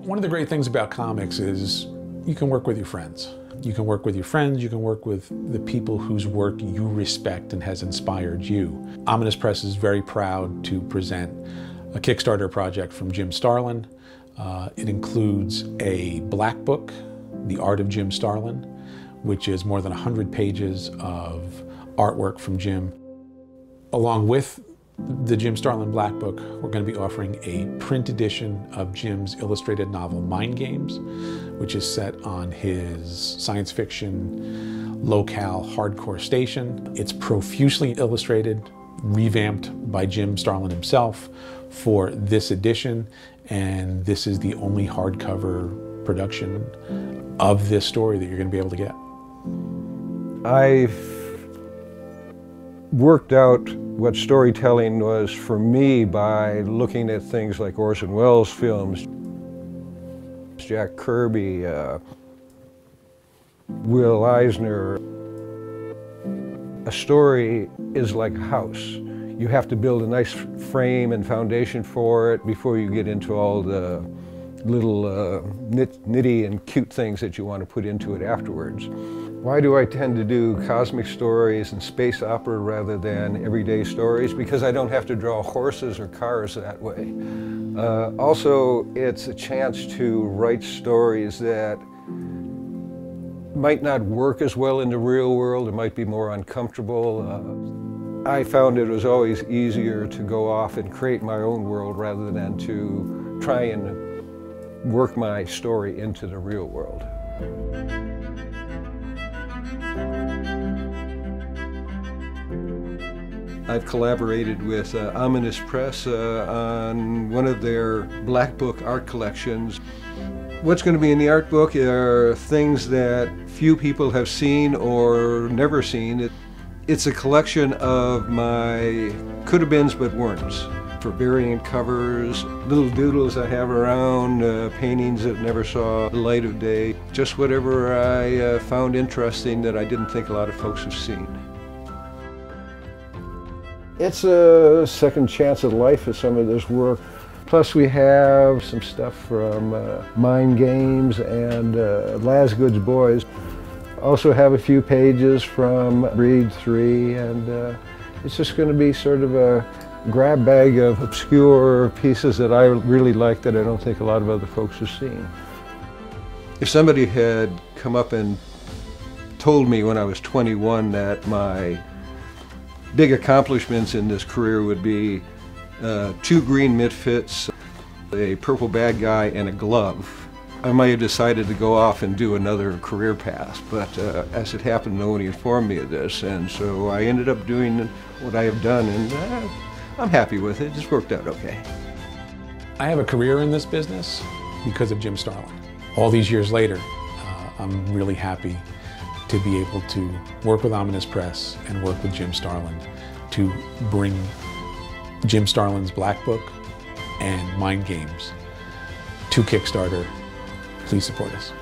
One of the great things about comics is you can work with your friends. You can work with your friends, you can work with the people whose work you respect and has inspired you. Ominous Press is very proud to present a Kickstarter project from Jim Starlin. It includes a black book, The Art of Jim Starlin, which is more than 100 pages of artwork from Jim. Along with the Jim Starlin Black Book, we're going to be offering a print edition of Jim's illustrated novel Mind Games, which is set on his science fiction locale hardcore station. It's profusely illustrated, revamped by Jim Starlin himself for this edition, and this is the only hardcover production of this story that you're going to be able to get. I've worked out what storytelling was for me by looking at things like Orson Welles films, Jack Kirby, Will Eisner. A story is like a house. You have to build a nice frame and foundation for it before you get into all the little nitty and cute things that you want to put into it afterwards. Why do I tend to do cosmic stories and space opera rather than everyday stories? Because I don't have to draw horses or cars that way. Also, it's a chance to write stories that might not work as well in the real world. It might be more uncomfortable. I found it was always easier to go off and create my own world rather than to try and work my story into the real world. I've collaborated with Ominous Press on one of their Black Book art collections. What's going to be in the art book are things that few people have seen or never seen. It's a collection of my could-have-beens but weren'ts. For variant covers, little doodles I have around, paintings that never saw the light of day. Just whatever I found interesting that I didn't think a lot of folks have seen. It's a second chance at life for some of this work. Plus we have some stuff from Mind Games and Lasgood's Boys. Also have a few pages from Breed 3, and it's just going to be sort of a grab bag of obscure pieces that I really like that I don't think a lot of other folks have seen. If somebody had come up and told me when I was 21 that my big accomplishments in this career would be 2 green misfits, a purple bad guy, and a glove, I might have decided to go off and do another career path, but as it happened, nobody informed me of this, and so I ended up doing what I have done, and I'm happy with it. It's worked out okay. I have a career in this business because of Jim Starlin. All these years later, I'm really happy to be able to work with Ominous Press and work with Jim Starlin to bring Jim Starlin's Black Book and Mind Games to Kickstarter. Please support us.